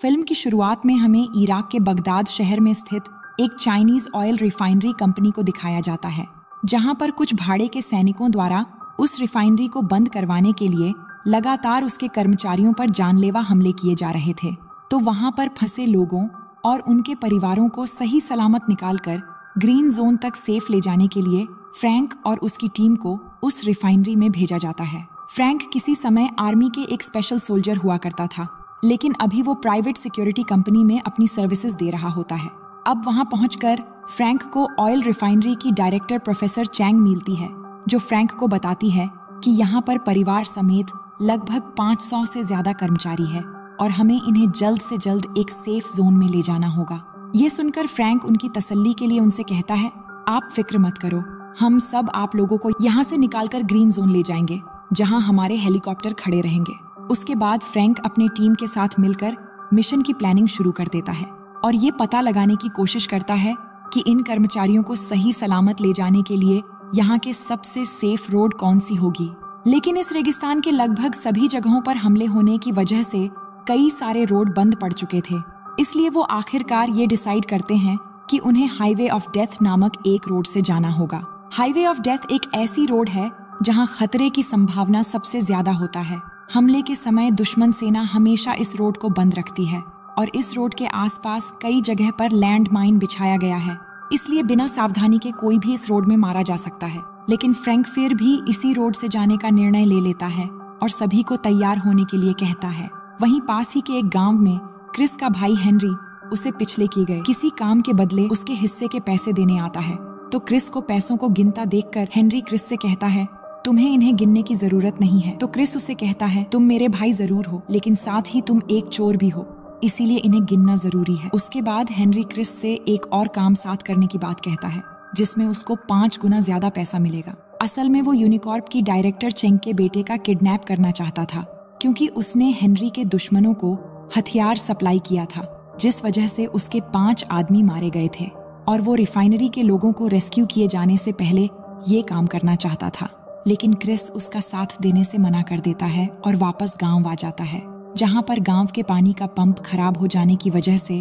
Film की शुरुआत में हमें इराक के बगदाद शहर में स्थित एक चाइनीज ऑयल रिफाइनरी कंपनी को दिखाया जाता है, जहां पर कुछ भाड़े के सैनिकों द्वारा उस रिफाइनरी को बंद करवाने के लिए लगातार उसके कर्मचारियों पर जानलेवा हमले किए जा रहे थे। तो वहां पर फंसे लोगों और उनके परिवारों को सही सलामत निकालकर ग्रीन जोन तक सेफ ले जाने के लिए फ्रैंक और उसकी टीम को उस रिफाइनरी में भेजा जाता है। फ्रैंक किसी समय आर्मी के एक स्पेशल सोल्जर हुआ करता था, लेकिन अभी वो प्राइवेट सिक्योरिटी कंपनी में अपनी सर्विसेज दे रहा होता है। अब वहां पहुंचकर फ्रैंक को ऑयल रिफाइनरी की डायरेक्टर प्रोफेसर चैंग मिलती है, जो फ्रैंक को बताती है कि यहाँ पर परिवार समेत लगभग 500 से ज्यादा कर्मचारी है और हमें इन्हें जल्द से जल्द एक सेफ जोन में ले जाना होगा। ये सुनकर फ्रैंक उनकी तसल्ली के लिए उनसे कहता है, आप फिक्र मत करो, हम सब आप लोगों को यहाँ से निकालकर ग्रीन जोन ले जाएंगे, जहाँ हमारे हेलीकॉप्टर खड़े रहेंगे। उसके बाद फ्रैंक अपनी टीम के साथ मिलकर मिशन की प्लानिंग शुरू कर देता है और ये पता लगाने की कोशिश करता है कि इन कर्मचारियों को सही सलामत ले जाने के लिए यहाँ के सबसे सेफ रोड कौन सी होगी। लेकिन इस रेगिस्तान के लगभग सभी जगहों पर हमले होने की वजह से कई सारे रोड बंद पड़ चुके थे, इसलिए वो आखिरकार ये डिसाइड करते हैं कि उन्हें हाईवे ऑफ डेथ नामक एक रोड से जाना होगा। हाईवे ऑफ डेथ एक ऐसी रोड है जहां खतरे की संभावना सबसे ज्यादा होता है। हमले के समय दुश्मन सेना हमेशा इस रोड को बंद रखती है और इस रोड के आसपास कई जगह पर लैंड माइन बिछाया गया है, इसलिए बिना सावधानी के कोई भी इस रोड में मारा जा सकता है। लेकिन फ्रैंक फिर भी इसी रोड से जाने का निर्णय ले लेता है और सभी को तैयार होने के लिए कहता है। वहीं पास ही के एक गांव में क्रिस का भाई हेनरी उसे पिछले किए गए किसी काम के बदले उसके हिस्से के पैसे देने आता है। तो क्रिस को पैसों को गिनता देखकर हेनरी क्रिस से कहता है, तुम्हें इन्हें गिनने की जरूरत नहीं है। तो क्रिस उसे कहता है, तुम मेरे भाई जरूर हो, लेकिन साथ ही तुम एक चोर भी हो, इसीलिए इन्हें गिनना जरूरी है। उसके बाद हेनरी क्रिस से एक और काम साथ करने की बात कहता है, जिसमें उसको 5 गुना ज्यादा पैसा मिलेगा। असल में वो यूनिकॉर्प की डायरेक्टर चेंग के बेटे का किडनैप करना चाहता था, क्योंकि उसने हेनरी के दुश्मनों को हथियार सप्लाई किया था, जिस वजह से उसके 5 आदमी मारे गए थे और वो रिफाइनरी के लोगों को रेस्क्यू किए जाने से पहले ये काम करना चाहता था। लेकिन क्रिस उसका साथ देने से मना कर देता है और वापस गांव आ जाता है, जहां पर गांव के पानी का पंप खराब हो जाने की वजह से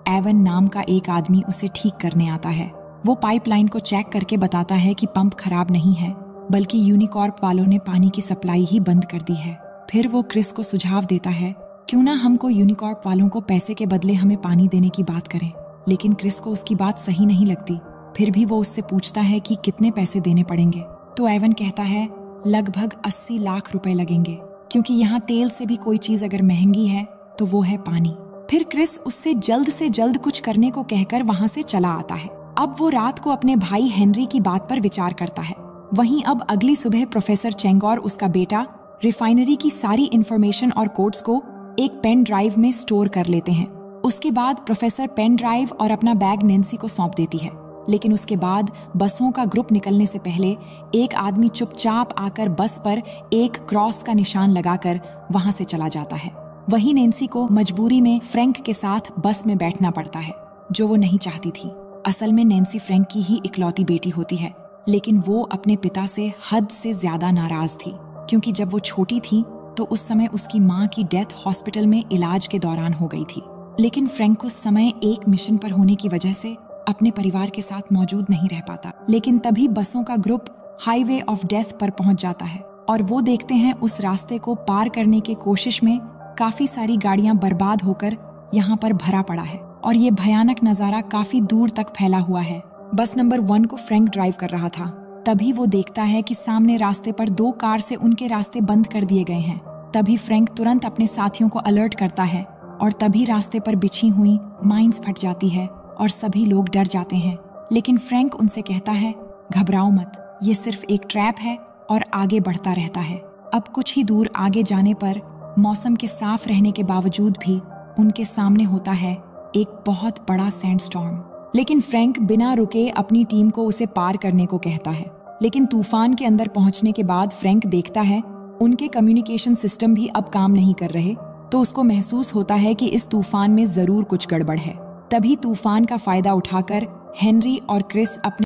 एवन नाम का एक आदमी उसे ठीक करने आता है। वो पाइपलाइन को चेक करके बताता है कि पंप खराब नहीं है, बल्कि यूनिकॉर्प वालों ने पानी की सप्लाई ही बंद कर दी है। फिर वो क्रिस को सुझाव देता है, क्यों ना हमको यूनिकॉर्प वालों को पैसे के बदले हमें पानी देने की बात करें। लेकिन क्रिस को उसकी बात सही नहीं लगती। फिर भी वो उससे पूछता है कि कितने पैसे देने पड़ेंगे। तो एवन कहता है, लगभग 80 लाख रुपए लगेंगे, क्योंकि यहाँ तेल से भी कोई चीज अगर महंगी है तो वो है पानी। फिर क्रिस उससे जल्द कुछ करने को कहकर वहाँ से चला आता है। अब वो रात को अपने भाई हेनरी की बात पर विचार करता है। वहीं अब अगली सुबह प्रोफेसर चेंग और उसका बेटा रिफाइनरी की सारी इंफॉर्मेशन और कोड्स को एक पेन ड्राइव में स्टोर कर लेते हैं। उसके बाद प्रोफेसर पेन ड्राइव और अपना बैग नैन्सी को सौंप देती है। लेकिन उसके बाद बसों का ग्रुप निकलने से पहले एक आदमी चुपचाप आकर बस पर एक क्रॉस का निशान लगाकर वहां से चला जाता है। वहीं नैन्सी को मजबूरी में फ्रैंक के साथ बस में बैठना पड़ता है, जो वो नहीं चाहती थी। असल में नैन्सी फ्रैंक की ही इकलौती बेटी होती है, लेकिन वो अपने पिता से हद से ज्यादा नाराज थी, क्योंकि जब वो छोटी थी तो उस समय उसकी माँ की डेथ हॉस्पिटल में इलाज के दौरान हो गई थी। लेकिन फ्रैंक उस समय एक मिशन पर होने की वजह से अपने परिवार के साथ मौजूद नहीं रह पाता। लेकिन तभी बसों का ग्रुप हाईवे ऑफ डेथ पर पहुंच जाता है और वो देखते हैं उस रास्ते को पार करने की कोशिश में काफी सारी गाड़ियां बर्बाद होकर यहाँ पर भरा पड़ा है और ये भयानक नजारा काफी दूर तक फैला हुआ है। बस नंबर 1 को फ्रैंक ड्राइव कर रहा था। तभी वो देखता है कि सामने रास्ते पर 2 कार से उनके रास्ते बंद कर दिए गए हैं। तभी फ्रैंक तुरंत अपने साथियों को अलर्ट करता है और तभी रास्ते पर बिछी हुई माइंस फट जाती है और सभी लोग डर जाते हैं। लेकिन फ्रैंक उनसे कहता है, घबराओ मत, ये सिर्फ एक ट्रैप है और आगे बढ़ता रहता है। अब कुछ ही दूर आगे जाने पर मौसम के साफ रहने के बावजूद भी उनके सामने होता है एक बहुत बड़ा सैंडस्टॉर्म। लेकिन फ्रैंक बिना रुके अपनी टीम को उसे पार करने को कहता है। लेकिन तूफान के अंदर पहुंचने के बाद फ्रैंक देखता है उनके कम्युनिकेशन सिस्टम भी अब काम नहीं कर रहे, तो उसको महसूस होता है कि इस तूफान में जरूर कुछ गड़बड़ है। तभी तूफान का फायदा उठाकर हेनरी और क्रिस अपने